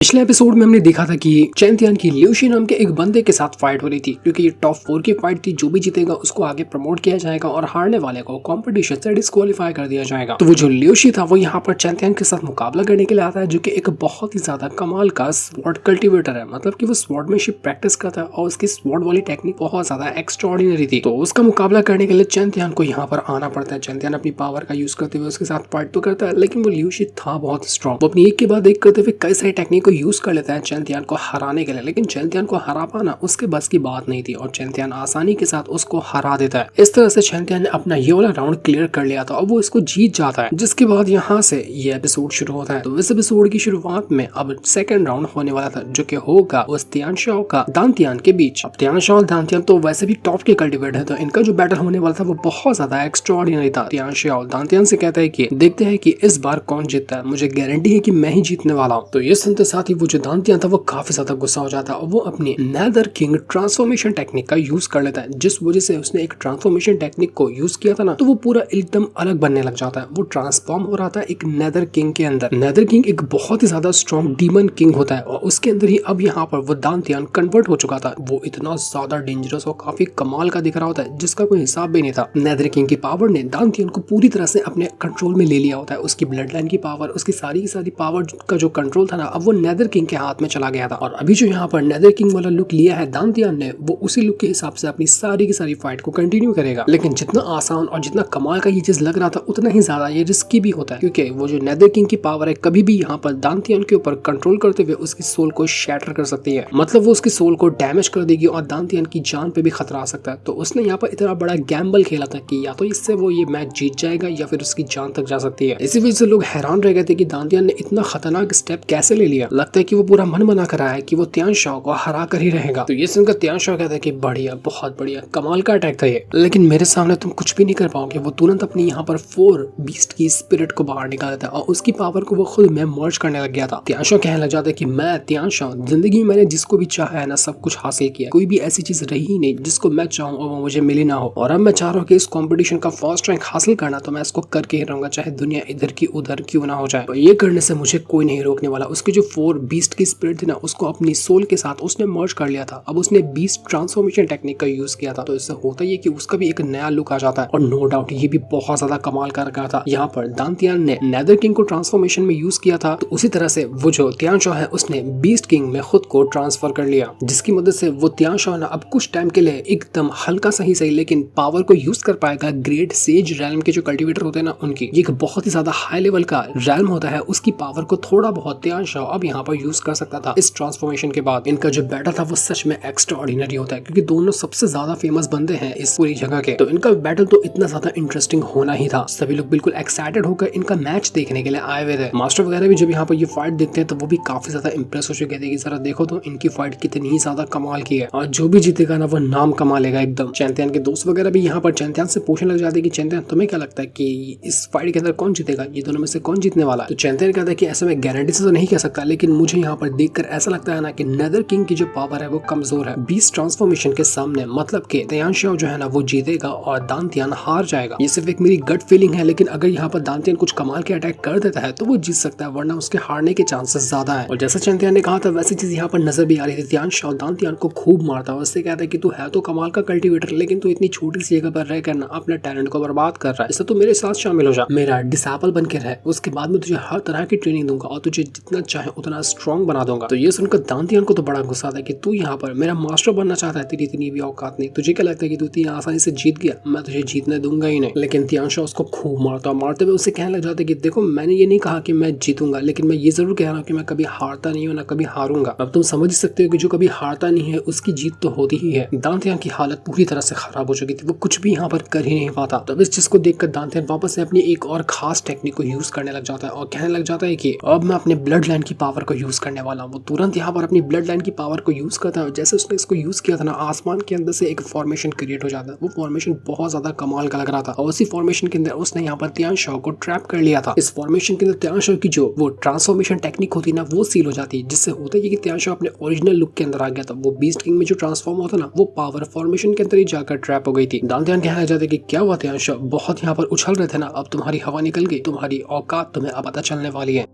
पिछले एपिसोड में हमने देखा था कि चैंपियन की ल्यूशी नाम के एक बंदे के साथ फाइट हो रही थी, क्योंकि ये टॉप 4 की फाइट थी। जो भी जीतेगा उसको आगे प्रमोट किया जाएगा और हारने वाले को कंपटीशन से डिस्क्वालीफाई कर दिया जाएगा। तो वो जो ल्यूशी था वो यहाँ पर चैंपियन के साथ मुकाबला करने के लिए आता है, जो कि एक बहुत ही ज्यादा कमाल का स्वॉर्ड कल्टिवेटर है। मतलब कि वो स्वॉर्डमैनशिप प्रैक्टिस करता है और उसकी स्वॉर्ड वाली टेक्निक बहुत ज्यादा एक्स्ट्राऑर्डिनरी थी। तो उसका मुकाबला करने के लिए चैंपियन को यहाँ पर आना पड़ता है। चैंपियन अपनी पावर का यूज करते हुए उसके साथ फाइट तो करता है, लेकिन वो ल्यूशी था बहुत स्ट्रॉन्ग। वो अपनी एक के बाद एक करते हुए कई सारी टेक्निक को यूज कर लेता है चैंपियन को हराने के लिए, लेकिन चैंपियन को हरा पाना उसके बस की बात नहीं थी और चैंपियन आसानी के साथ उसको हरा देता है। इस तरह से चैंपियन ने अपना ये वाला राउंड क्लियर कर लिया था और वो इसको जीत जाता है, जिसके बाद यहाँ से ये एपिसोड शुरू होता है। तो इस एपिसोड की शुरुआत में अब सेकंड राउंड होने वाला था, जो कि होगा उस तियानशाओ का दांतियान के बीच। अब तियानशाओ और दांतियान तो वैसे भी टॉप के कल्टिवेटर है, तो इनका जो बैटल होने वाला था वो बहुत ज्यादा एक्स्ट्राऑर्डिनरी था। तियानशाओ दांतियान से कहता है कि देखते हैं कि इस बार कौन जीतता है, मुझे गारंटी है कि मैं ही जीतने वाला हूँ। तो ये सुनते साथ ही वो जो दांतियान था वो काफी ज्यादा गुस्सा हो जाता है और वो अपनी नेदर किंग ट्रांसफॉर्मेशन टेक्निक का यूज कर लेता है, जिस वजह से उसने एक ट्रांसफॉर्मेशन टेक्निक को यूज किया था ना, तो वो पूरा एकदम अलग बनने लग जाता है। वो ट्रांसफॉर्म हो रहा था एक नेदर किंग के अंदर। नेदर किंग एक बहुत ही ज्यादा स्ट्रॉन्ग डीमन किंग होता है और उसके अंदर ही अब यहाँ पर वो दांतियान कन्वर्ट हो चुका था। वो इतना ज्यादा डेंजरस और काफी कमाल का दिख रहा होता है, जिसका कोई हिसाब भी नहीं था। नेदर किंग की पावर ने दांतियान को पूरी तरह से अपने कंट्रोल में ले लिया होता है। उसकी ब्लड लाइन की पावर, उसकी सारी की सारी पावर का जो कंट्रोल था ना, अब वो नेदर किंग के हाथ में चला गया था। और अभी जो यहाँ पर नेदर किंग वाला लुक लिया है दांतियान ने, वो उसी लुक के हिसाब से अपनी सारी की सारी फाइट को कंटिन्यू करेगा। लेकिन जितना आसान और जितना कमाल का ये चीज लग रहा था, उतना ही ज्यादा ये रिस्की भी होता है, क्योंकि वो जो नेदर किंग की पावर है कभी भी यहाँ पर दांतियान के ऊपर कंट्रोल करते हुए उसकी सोल को शैटर कर सकती है। मतलब वो उसकी सोल को डैमेज कर देगी और दांतियान की जान पे भी खतरा आ सकता है। तो उसने यहाँ पर इतना बड़ा गैम्बल खेला था कि या तो इससे वो ये मैच जीत जाएगा या फिर उसकी जान तक जा सकती है। इसी वजह से लोग हैरान रह गए थे कि दांतियान ने इतना खतरनाक स्टेप कैसे ले लिया। लगता है कि वो पूरा मन बना कर आया है कि वो तियानशाओ को हरा कर ही रहेगा। तो ये सुनकर तियानशाओ कहता है कि बढ़िया, बहुत बढ़िया, कमाल का अटैक था ये, लेकिन मेरे सामने तुम कुछ भी नहीं कर पाओगे। वो तुरंत अपनी यहाँ पर 4 बीस्ट की स्पिरिट को बाहर निकाल देता है और उसकी पावर को वो खुद में मर्ज करने लग गया था। तियानशाओ कहने लग जाता है कि मैं तियानशाओ, जिंदगी में मैंने जिसको भी चाहा है ना, सब कुछ हासिल किया। कोई भी ऐसी चीज रही ही नहीं जिसको मैं चाहूँ और वो मुझे मिली ना हो। और अब मैं चाह रहा हूँ कि इस कॉम्पिटिशन का फर्स्ट रैंक हासिल करना, तो मैं इसको करके ही रहूंगा, चाहे दुनिया इधर की उधर क्यों ना हो जाए। तो ये करने से मुझे कोई नहीं रोकने वाला। उसकी जो 4 बीस्ट की स्पिरिट थी ना, उसको अपनी सोल के साथ उसने मर्ज कर लिया था। अब उसने बीस्ट ट्रांसफॉर्मेशन टेक्निक का यूज किया था, तो इससे होता ही है कि उसका भी एक नया लुक आ जाता है। और नो डाउट ये भी बहुत ज्यादा कमाल का रखा था। यहाँ पर दांतियान ने नेदर किंग को ट्रांसफॉर्मेशन में यूज किया था, तो उसी तरह से वो जो तियानशाओ है उसने बीस्ट किंग में खुद को ट्रांसफर कर लिया, जिसकी मदद से वो तियानशाओ ना अब कुछ टाइम के लिए एकदम हल्का सही लेकिन पावर को यूज कर पाएगा ग्रेट सेज रैल्म के जो कल्टिवेटर होते हैं ना उनकी। ये एक बहुत ही ज्यादा हाई लेवल का रैल्म होता है, उसकी पावर को थोड़ा बहुत तियानशाओ अब यहाँ पर यूज कर सकता था। इस ट्रांसफॉर्मेशन के बाद इनका जो बैटल था वो सच में एक्स्ट्राऑर्डिनरी होता है, क्योंकि दोनों सबसे ज्यादा फेमस बंदे हैं इस पूरी जगह के। तो इनका बैटल तो इतना ज्यादा इंटरेस्टिंग होना ही था। सभी लोग बिल्कुल एक्साइटेड होकर इनका मैच देखने के लिए आए हुए थे। मास्टर वगैरह भी जब यहाँ पर ये फाइट देखते हैं तो वो भी काफी ज्यादा इंप्रेस हो चुके थे कि जरा देखो तो इनकी फाइट कितनी ही ज्यादा कमाल की है, और जो भी जीतेगा ना वो नाम कमा लेगा एकदम। चैंपियन के दोस्त वगैरह भी यहाँ पर चैंपियन से पूछने लग जाते हैं कि चैंपियन तुम्हें क्या लगता है कि इस फाइट के अंदर कौन जीतेगा, ये दोनों में से कौन जीतने वाला है। तो चैंपियन कहता है कि ऐसे मैं गारंटी से तो नहीं कह सकता, लेकिन मुझे यहाँ पर देखकर ऐसा लगता है ना कि नेदर किंग की जो पावर है वो कमजोर है बीस्ट ट्रांसफॉर्मेशन के सामने। मतलब कि तियानशाओ जो है ना वो जीतेगा और दांतियान हार जाएगा। ये सिर्फ एक मेरी गट फीलिंग है, लेकिन अगर यहाँ पर दांतियान कुछ कमाल के अटैक कर देता है तो वो जीत सकता है, वरना उसके हारने के चांसेस ज्यादा है। और जैसा चैंपियन ने कहा था वैसी चीज यहाँ पर नजर भी आ रही थी। तियानशाओ दांतियान को खूब मारता है, उससे कहता है कि तू है तो कमाल का कल्टिवेटर, लेकिन तू इतनी छोटी सी जगह पर रह कर ना अपने टैलेंट को बर्बाद कर रहा है। इससे तू मेरे साथ शामिल हो जा, मेरा डिसेबल बन के रह, उसके बाद में तुझे हर तरह की ट्रेनिंग दूंगा और तुझे जितना चाहे उतना स्ट्रॉन्ग बना दूंगा। तो ये सुनकर दांतियान को तो बड़ा गुस्सा आता है कि तू यहाँ पर मेरा मास्टर बनना चाहता है, तेरी इतनी भी औकात नहीं, तुझे क्या लगता है कि तू इतनी आसानी से जीत गया, मैं तुझे जीतने दूंगा ही नहीं। लेकिन तियानशाओ उसको खूब मारता, मारते हुए उससे कहने लग जाता है कि देखो मैंने ये नहीं कहा कि मैं जीतूंगा, लेकिन मैं ये जरूर कह रहा हूँ कि मैं कभी हारता नहीं हूँ ना कभी हारूंगा। अब तुम समझ सकते हो कि जो कभी हारता नहीं है उसकी जीत तो होती ही है। दांतियान की हालत पूरी तरह से खराब हो चुकी थी, वो कुछ भी यहाँ पर कर ही नहीं पाता। तो इस चीज को देखकर दांतियान वापस से अपनी एक और खास टेक्निक को यूज करने लग जाता है और कहने लग जाता है कि अब मैं अपने ब्लड लाइन की पावर को यूज करने वाला हूँ। वो तुरंत यहाँ पर अपनी ब्लड लाइन की पावर को यूज करता है। जैसे उसने इसको यूज किया था ना, आसमान के अंदर से एक फॉर्मेशन क्रिएट हो जाता है। वो फॉर्मेशन बहुत ज्यादा कमाल का लग रहा था और उसी फॉर्मेशन के अंदर उसने यहाँ पर तियानशाओ को ट्रैप कर लिया था। इस फॉर्मेशन के अंदर तियानशाओ की जो वो ट्रांसफॉर्मेशन टेक्निक होती है ना वो सील हो जाती है, जिससे होता है कि तियानशाओ अपने ओरिजिनल लुक के अंदर आ गया था। वो बीस्ट किंग में जो ट्रांसफॉर्म होता ना वो पावर फॉर्मेशन के अंदर ही जाकर ट्रैप हो गई थी। दांतियान कहना चाहते कि क्या हुआ तियानशाओ, बहुत यहाँ पर उछल रहे थे ना, अब तुम्हारी हवा निकल गई, तुम्हारी औकात तुम्हें अब पता चलने वाली है।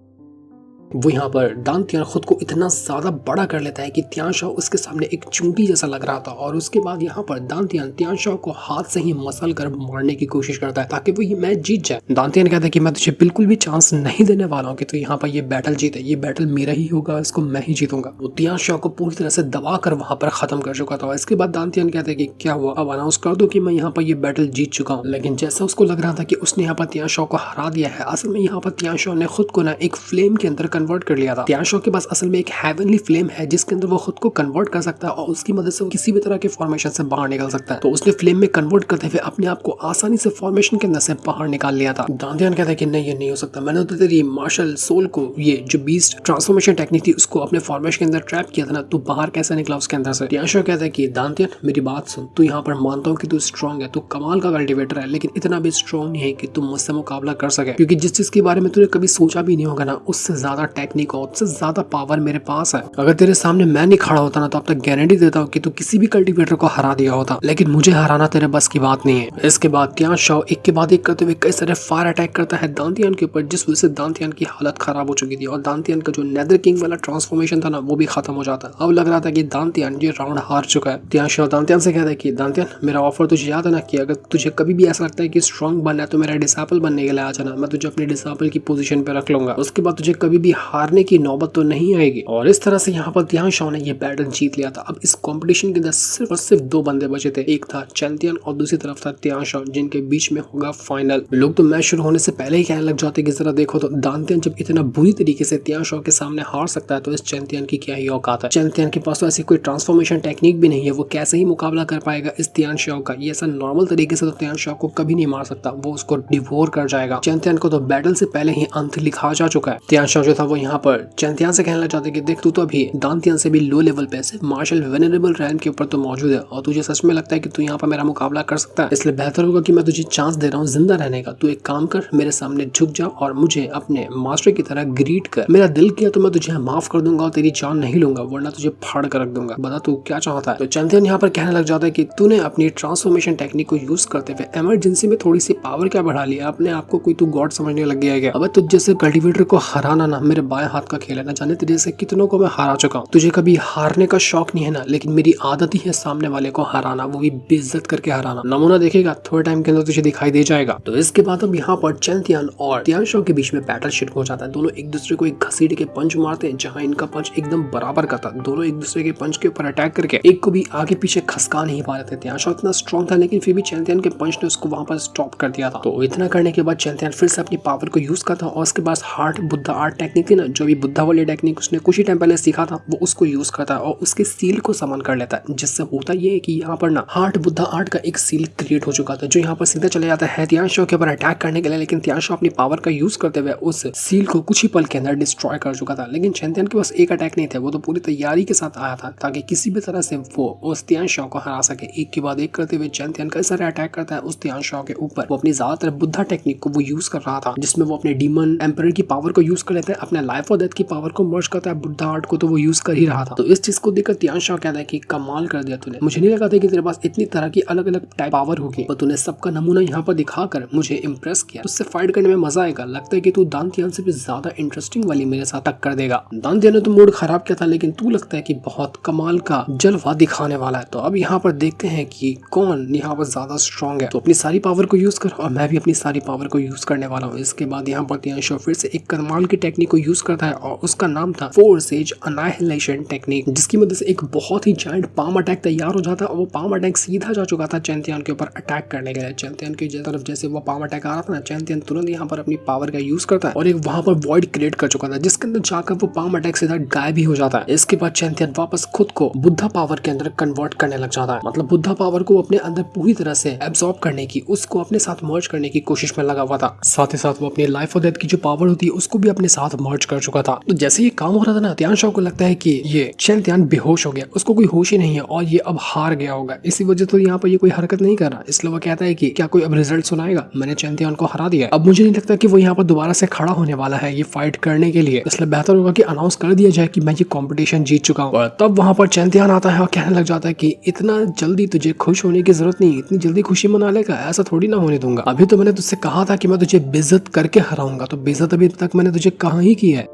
वो यहाँ पर दांतियान खुद को इतना ज्यादा बड़ा कर लेता है कि त्यानशाओ उसके सामने एक चूंटी जैसा लग रहा था, और उसके बाद यहाँ पर दांतियान त्यानशाओ को हाथ से ही मसल कर मारने की कोशिश करता है ताकि वो ये मैच जीत जाए। दांतियान कहता है कि मैं तुझे बिल्कुल भी चांस नहीं देने वाला हूँ कि तू यहाँ पर ये बैटल जीते, ये बैटल मेरा ही होगा, इसको मैं ही जीतूंगा। वो त्यानशाओ को पूरी तरह से दबा कर वहां पर खत्म कर चुका था। इसके बाद दांतियान कहते हैं कि क्या हुआ, अब अनाउंस कर दो कि मैं यहाँ पर ये बैटल जीत चुका हूँ। लेकिन जैसा उसको लग रहा था कि उसने यहाँ पर त्यानशाओ को हरा दिया है, असल में यहाँ पर त्यानशाओ ने खुद को ना एक फ्लेम के अंदर कन्वर्ट कर लिया था। त्यानशाओ के पास असल में एक हेवनली फ्लेम है जिसके अंदर वो खुद को कन्वर्ट कर सकता है और उसकी मदद से वो किसी भी तरह के फॉर्मेशन से बाहर निकल सकता है। तो उसने फ्लेम में कन्वर्ट करते हुए अपने आप को आसानी से फॉर्मेशन के अंदर से बाहर निकाल लिया था। दांतियान कहता है कि नहीं, ये नहीं हो सकता, मैंने तो तेरी मार्शल सोल को, ये जो बीस्ट ट्रांसफॉर्मेशन टेक्निक थी, उसको अपने फॉर्मेशन के अंदर ट्रैप किया था ना, तू बाहर कैसे निकला उसके अंदर से। त्यानशाओ कहता है कि दांतियान मेरी बात सुन, तू यहाँ पर मानता हूँ कि तू स्ट्रॉन्ग है, तू कमाल का कल्टिवेटर है, लेकिन इतना भी स्ट्रॉन्ग नहीं है कि तुम मुझसे मुकाबला कर सके, क्योंकि जिस चीज के बारे में तूने कभी सोचा भी नहीं होगा ना, उससे ज्यादा टेक्निक और उससे ज्यादा पावर मेरे पास है। अगर तेरे सामने मैं नहीं खड़ा होता ना, तो अब तक गारंटी देता हूँ कि तू किसी भी कल्टिवेटर को हरा दिया होता, लेकिन मुझे हराना तेरे बस की बात नहीं है। इसके बाद त्यानशाओ एक के बाद एक करते हुए कई सारे फायर अटैक करता है दांतियान के ऊपर, जिस वजह से दांतियान की हालत खराब हो चुकी थी और दांतियान का जो नेदर किंग वाला ट्रांसफॉर्मेशन था ना, वो भी खत्म हो जाता है। अब लग रहा था कि दांतियान ये राउंड हार चुका है। त्यानशाओ दांतियान से कहता है कि दांतियान, मेरा ऑफर तुझे याद है ना कि अगर तुझे कभी भी ऐसा लगता है कि स्ट्रॉन्ग बनना है तो मेरा डिसाइपल बनने के लिए आ जाना, मैं तुझे अपने डिसाइपल की पोजीशन पे रख लूंगा, उसके बाद तुझे कभी भी हारने की नौबत तो नहीं आएगी। और इस तरह से यहाँ पर त्यानशाओ ने ये बैटल जीत लिया था। अब इस कंपटीशन के अंदर सिर्फ और सिर्फ दो बंदे बचे थे, एक था चैंपियन और दूसरी तरफ था त्यानशाओ, जिनके बीच में होगा फाइनल। लोग तो मैच शुरू होने से पहले ही कहने लग जाते कि जरा देखो तो दांतियान जब इतना बुरी तरीके से त्यानशाओ के सामने हार सकता है तो इस चैंपियन की क्या ही औकात है। चैंपियन के पास तो ऐसी कोई ट्रांसफॉर्मेशन टेक्निक भी नहीं है, वो कैसे ही मुकाबला कर पाएगा इस त्यानशाओ का। ये ऐसा नॉर्मल तरीके से तो त्यानशाओ को कभी नहीं मार सकता, वो उसको डिवोर कर जाएगा। चैंपियन को तो बैटल से पहले ही अंत लिखा जा चुका है। त्यानशाओ जो था वो यहाँ पर चैंपियन से कहने लग जाते कि देख, तू तो अभी दांतियान से भी लो लेवल पे सिर्फ मार्शल वेनरेबल रैंक के ऊपर तो मौजूद है, और तुझे सच में लगता है कि तू यहाँ पर मेरा मुकाबला कर सकता है, इसलिए बेहतर होगा कि मैं तुझे चांस दे रहा हूँ जिंदा रहने का। तू एक काम कर, मेरे सामने झुक जा और मुझे अपने मास्टर की तरह ग्रीट कर। मेरा दिल किया तो मैं तुझे माफ कर दूंगा और तेरी जान नहीं लूंगा, वरना तुझे फाड़ कर रख दूंगा। बता तू क्या चाहता है। तो चैंपियन यहाँ पर कहने लग जाता है कि तूने अपनी ट्रांसफॉर्मेशन टेक्निक को यूज करते हुए इमरजेंसी में थोड़ी सी पावर क्या बढ़ा लिया, अपने आप को कोई तू गॉड समझने लग गया है। अब तुझ जैसे कल्टिवेटर को हराना ना मेरे बाएं हाथ का खेल है, ना जाने तेरे से कितनों को मैं हरा चुका हूँ। तुझे कभी हारने का शौक नहीं है ना, लेकिन मेरी आदत ही है सामने वाले को हराना, वो भी बेइज्जत करके हराना। नमूना देखेगा, थोड़े टाइम के अंदर तुझे दिखाई दे जाएगा। तो इसके बाद अब यहाँ पर चैंपियन और त्यानशाओ के बीच में बैटल शुरू हो जाता है। दोनों एक दूसरे को एक घसीट के पंच मारते हैं, जहाँ इनका पंच एकदम बराबर का था। दोनों एक दूसरे के पंच के ऊपर अटैक करके एक को भी आगे पीछे खसका नहीं पा रहे थे। त्यानशाओ इतना स्ट्रॉन्ग था, लेकिन फिर भी चैंपियन के पंच ने उसको वहां पर स्टॉप कर दिया था। तो इतना करने के बाद चैंपियन फिर से अपनी पावर को यूज करता और उसके बाद हार्ट बुद्धा आर्ट टेक्निक थी ना, जो भी बुद्धा वाली टेक्निक उसने कुछ ही टाइम पहले सीखा था, वो उसको यूज करता है और उसके सील को समन कर लेता है। जिससे होता ये है कि यहाँ पर ना हार्ट बुद्धा आर्ट का एक सील क्रिएट हो चुका था, जो यहाँ पर सीधा चले जाता है त्यानशाओ के ऊपर अटैक करने के लिए। लेकिन त्यानशाओ अपनी पावर का यूज करते हुए उस सील को कुछ ही पल के अंदर डिस्ट्रॉय कर चुका था। लेकिन चैंपियन के पास एक अटैक नहीं था, वो तो पूरी तैयारी के साथ आया था ताकि किसी भी तरह से वो उस त्यानशाओ को हरा सके। एक के बाद एक करते हुए चैंपियन कई सारे अटैक करता है उस त्यानशाओ के ऊपर। वो अपनी ज्यादातर बुद्धा टेक्निक को वो यूज कर रहा था, जिसमें वो अपने डीमन एम्परर की पावर को यूज कर लेता है, अपने लाइफ और डेथ की पावर को मर्ज करता है, बुद्धा आर्ट को तो वो यूज कर ही रहा था। तो इस चीज को देखकर त्यानशाओ कहता है कि कमाल कर दिया तूने, मुझे नहीं लगा था कि तेरे पास इतनी तरह की अलग अलग टाइप पावर होगी, पर तूने सबका नमूना यहाँ पर दिखाकर मुझे इंप्रेस किया। उससे फाइट करने में मजा आएगा, लगता है कि तू दांतियान से भी ज्यादा इंटरेस्टिंग वाली मेरे साथ टक्कर देगा। दांतियान ने तो मूड खराब किया था, लेकिन तू लगता है कि बहुत कमाल का जलवा दिखाने वाला है। तो अब यहाँ पर देखते हैं कि कौन यहाँ पर ज्यादा स्ट्रॉन्ग है। तो अपनी सारी पावर को यूज कर और मैं भी अपनी सारी पावर को यूज करने वाला हूँ। इसके बाद यहाँ पर त्यानशाओ फिर से एक कमाल की टेक्निक को यूज करता है और उसका नाम था फोर सेज अनाइहिलेशन टेक्निक, जिसकी मदद से एक बहुत ही जायंट पाम अटैक तैयार हो जाता है। और वो पाम अटैक सीधा जा चुका था चैंपियन के ऊपर अटैक करने के लिए। चैंपियन की तरफ जैसे वो पाम अटैक आ रहा था ना, चैंपियन तुरंत यहाँ पर अपनी पावर का यूज करता है और एक वहां पर वॉइड क्रिएट कर चुका था, जिसके अंदर जाकर वो पाम अटैक सीधा गायब ही हो जाता है। इसके बाद चैंपियन वापस खुद को बुद्धा पावर के अंदर कन्वर्ट करने लग जाता है, मतलब बुद्धा पावर को अपने अंदर पूरी तरह से एब्सॉर्ब करने की, उसको अपने साथ मर्ज करने की कोशिश में लगा हुआ था। साथ ही साथ वो अपनी लाइफ और डेथ की जो पावर होती है उसको भी अपने साथ मर्ज कर चुका था। तो जैसे ये काम हो रहा था ना, त्यानशाओ को लगता है कि ये चैंपियन बेहोश हो गया, उसको कोई होश ही नहीं है और ये अब हार गया होगा, इसी वजह तो यहाँ पर ये कोई हरकत नहीं कर रहा। इसलिए वो कहता है कि क्या कोई अब रिजल्ट सुनाएगा, मैंने चैंपियन को हरा दिया, अब मुझे नहीं लगता कि वो यहाँ पर दोबारा से खड़ा होने वाला है ये फाइट करने के लिए, इसलिए बेहतर होगा कि अनाउंस कर दिया जाए कि मैं ये कॉम्पिटिशन जीत चुका हूँ। और तब वहां पर चैंपियन आता है और कहने लग जाता है कि इतना जल्दी तुझे खुश होने की जरूरत नहीं, इतनी जल्दी खुशी मना लेगा, ऐसा थोड़ी ना होने दूंगा। अभी तो मैंने तुझसे कहा था कि मैं तुझे बेइज्जत करके हराऊंगा, तो बेइज्जत अभी तक मैंने तुझे कहाँ ही की है।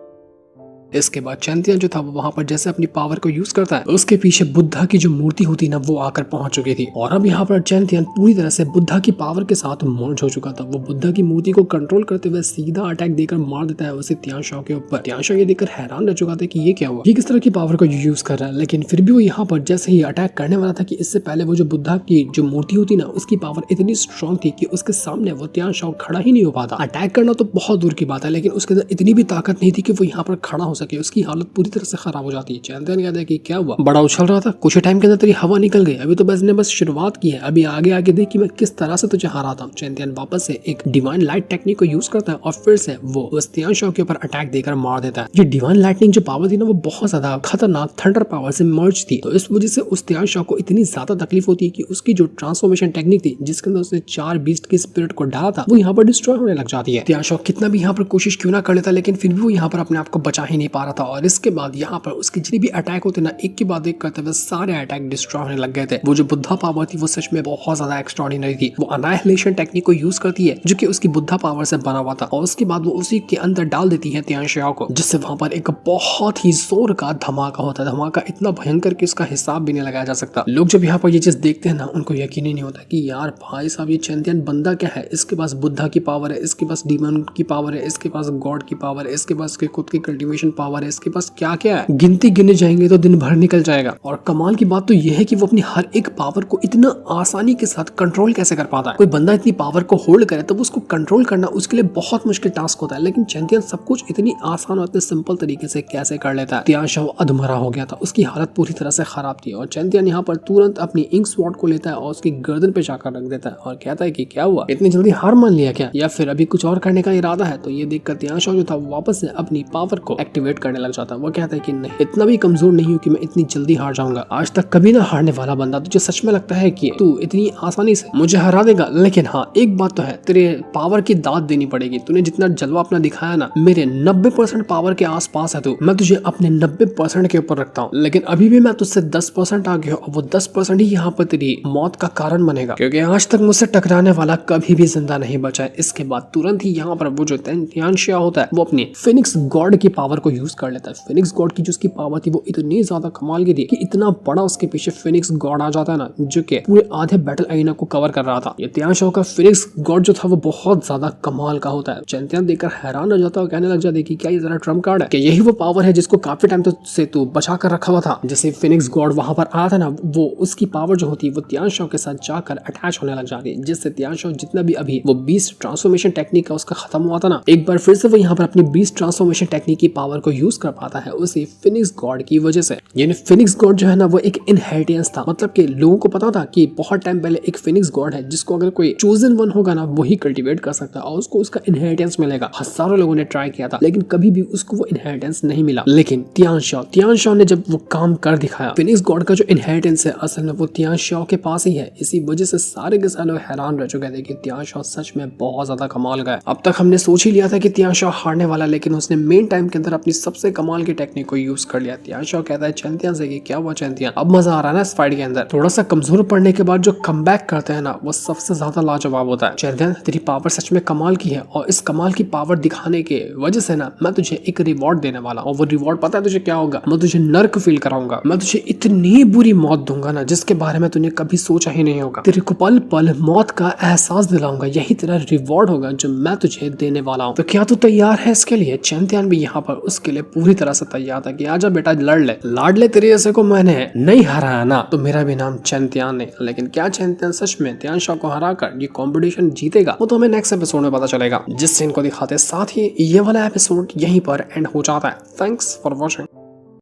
इसके बाद चैंतियन जो था वो वहां पर जैसे अपनी पावर को यूज करता है, उसके पीछे बुद्धा की जो मूर्ति होती ना वो आकर पहुंच चुकी थी और अब यहाँ पर चैंतियन पूरी तरह से बुद्धा की पावर के साथ मर्ज हो चुका था। वो बुद्धा की मूर्ति को कंट्रोल करते हुए सीधा अटैक देकर मार देता है उसे तियानशाओ के ऊपर। तियानशाओ ये देखकर हैरान रह चुका था कि ये क्या हुआ, ये किस तरह की पावर को यूज कर रहा है, लेकिन फिर भी वो यहाँ पर जैसे ही अटैक करने वाला था कि इससे पहले वो जो बुद्धा की जो मूर्ति होती ना उसकी पावर इतनी स्ट्रॉन्ग थी कि उसके सामने वो तियानशाओ खड़ा ही नहीं हो पाता। अटैक करना तो बहुत दूर की बात है, लेकिन उसके अंदर इतनी भी ताकत नहीं थी कि वो यहाँ पर खड़ा हो सके। उसकी हालत पूरी तरह से खराब हो जाती है। चैंतियन कहता है कि क्या हुआ, बड़ा उछल रहा था, कुछ टाइम के अंदर तेरी हवा निकल गई, अभी तो बस शुरुआत की है, अभी आगे आगे देख कि मैं किस तरह से तुझे हराता हूँ। चैंतियन वापस से एक डिवाइन लाइट टेक्निक को यूज करता है और फिर से वो उस तियानशाओ के ऊपर अटैक देकर मार देता है। ये डिवाइन लाइटनिंग जो पावर थी ना वो बहुत ज्यादा खतरनाक थंडर पावर से मर्ज थी, तो इस वजह से उस तियानशाओ को इतनी ज्यादा तकलीफ होती है कि उसकी जो ट्रांसफॉर्मेशन टेक्निक थी जिसके अंदर उसने 4 बीस्ट की स्पिरिट को डाला था वो यहाँ पर डिस्ट्रॉय होने लग जाती है। तियानशाओ कितना भी यहाँ पर कोशिश क्यों ना कर लेता, लेकिन फिर भी वो यहाँ पर अपने आप को बचा ही नहीं पा रहा था और इसके बाद यहाँ पर उसके जितने भी अटैक होते ना एक के बाद एक करते हुए सारे अटैक डिस्ट्रॉय होने लग गए थे। वो जो बुद्धा पावर थी वो सच में बहुत ज्यादा एक्स्ट्राऑर्डिनरी थी। वो अनाइहिलेशन टेक्निक को यूज करती है जो कि उसकी बुद्धा पावर से बना हुआ था और उसके बाद वो उसी के अंदर डाल देती है तियानशाओ को, जिससे वहां पर एक बहुत ही जोर का धमाका होता है। धमाका इतना भयंकर कि उसका हिसाब भी नहीं लगाया जा सकता। लोग जब यहाँ पर ये चीज देखते हैं ना उनको यकीन ही नहीं होता कि यार भाई साहब ये चैंतियन बंदा क्या है, इसके पास बुद्धा की पावर है, इसके पास डीमन की पावर है, इसके पास गॉड की पावर है, इसके पास खुद की कल्टीवेशन पावर है, इसके पास क्या क्या है, गिनती गिने जाएंगे तो दिन भर निकल जाएगा। और कमाल की बात तो यह है कि वो अपनी हर एक पावर को इतना आसानी के साथ कंट्रोल कैसे कर पाता है। कोई बंदा इतनी पावर को होल्ड करे तो उसको कंट्रोल करना उसके लिए बहुत मुश्किल टास्क होता है, लेकिन चैंतियन सब कुछ इतनी आसान और इतने सिंपल तरीके से कैसे कर लेता है। तियानशाओ अधमरा हो गया था, उसकी हालत पूरी तरह से खराब थी और चैंतियन यहाँ पर तुरंत अपनी इंक स्वॉर्ड को लेता है और उसकी गर्दन पे जाकर रख देता है और कहता है कि क्या हुआ, इतनी जल्दी हार मान लिया क्या, या फिर अभी कुछ और करने का इरादा है। तो ये देखकर तियानशाओ जो था वापस से अपनी पावर को एक्टिवेट करने लग जाता है। वो कहता है कि नहीं, इतना भी कमजोर नहीं हूँ कि मैं इतनी जल्दी हार जाऊंगा। आज तक कभी ना हारने वाला बंदा, तुझे सच में लगता है कि तू इतनी आसानी से मुझे हरा देगा? लेकिन हाँ एक बात तो है, तेरे पावर की दाद देनी पड़ेगी। तूने जितना जलवा अपना दिखाया ना, मेरे 90% पावर के आसपास है तू, मैं तुझे अपने 90% के ऊपर रखता हूँ, लेकिन अभी भी मैं तुझसे 10% आगे हूँ और वो 10% ही यहाँ पर तेरी मौत का कारण बनेगा, क्योंकि आज तक मुझसे टकराने वाला कभी भी जिंदा नहीं बचा है। इसके बाद तुरंत ही यहाँ पर वो जो तियानशाओ होता है वो अपनी फिनिक्स गॉड की पावर को यूज कर लेता है। फिनिक्स गॉड की जो उसकी पावर थी वो इतनी ज्यादा कमाल की थी कि इतना बड़ा उसके पीछे फिनिक्स गॉड आ जाता है ना, जो कि पूरे आधे बैटल एरिना को कवर कर रहा था। ये तियानशाओ का फिनिक्स गॉड जो था वो बहुत ज्यादा कमाल का होता है। चैंतियन देखकर हैरान हो जाता है और कहने लग जाता है कि क्या ये जरा ट्रम्प कार्ड है, कि यही वो पावर है जिसको काफी टाइम से तू बचा कर रखा हुआ था। जैसे फिनिक्स गॉड वहां पर आया था ना, वो उसकी पावर जो होती है वो तियानशाओ के साथ जाकर अटैच होने लग जाती है, जिससे तियानशाओ जितना भी अभी वो 20 ट्रांसफॉर्मेशन टेक्निक का उसका खत्म हुआ था ना, एक बार फिर से वो यहाँ पर अपनी 20 ट्रांसफॉर्मेशन टेक्निक की पावर को यूज कर पाता है, उसी फिनिक्स गॉड की वजह से। यानी फिनिक्स गॉड जो है ना वो एक इनहेरिटेंस था, मतलब कि लोगों को पता था कि बहुत टाइम पहले एक फिनिक्स गॉड है जिसको अगर कोई चोजन वन होगा ना वही कल्टीवेट कर सकता है और उसको उसका इनहेरिटेंस मिलेगा। हजारों लोगों ने ट्राई किया था लेकिन कभी भी उसको वो इनहेरिटेंस नहीं मिला, लेकिन तियानशाओ ने जब वो काम कर दिखाया। फिनिक्स गॉड का जो इनहेरिटेंस है असल में वो तियानशाओ के पास ही है। इसी वजह से सारे के सारे लोग हैरान रह चुके थे कि तियानशाओ सच में बहुत ज्यादा कमाल का है। अब तक हमने सोच ही लिया था कि तियानशाओ हारने वाला, लेकिन उसने मेन टाइम के अंदर अपनी सबसे कमाल की टेक्निक को यूज कर लिया। तियानशाओ कहता है चैंतियन से कि क्या हुआ चैंतियन, अब मजा आ रहा है ना इस फाइट के अंदर। थोड़ा सा कमजोर पड़ने के बाद जो कमबैक करते हैं ना वो सबसे ज्यादा लाजवाब होता है। चैंतियन तेरी पावर सच में कमाल की है और इस कमाल की पावर दिखाने के वजह से ना मैं तुझे एक रिवॉर्ड देने वाला हूँ। वो रिवॉर्ड पता है तुझे क्या होगा? मैं तुझे नर्क फील कराऊंगा, मैं तुझे इतनी बुरी मौत दूंगा ना जिसके बारे में तूने कभी सोचा ही नहीं होगा। तेरे को पल पल मौत का एहसास दिलाऊंगा, यही तेरा रिवॉर्ड होगा जो मैं तुझे देने वाला हूँ। तो क्या तू तैयार है इसके लिए? चैंतियन भी यहाँ पर उसके लिए पूरी तरह से तैयार था कि आजा बेटा लड़ ले, लाड ले, तेरे जैसे को मैंने नहीं हराया ना तो मेरा भी नाम चैंतियन है। लेकिन क्या चैंतियन सच में तियानशाओ को हराकर ये कॉम्पिटिशन जीतेगा? वो तो हमें नेक्स्ट एपिसोड में पता चलेगा, जिससे इनको दिखाते। साथ ही ये वाला एपिसोड यहीं पर एंड हो जाता है। Thanks for watching.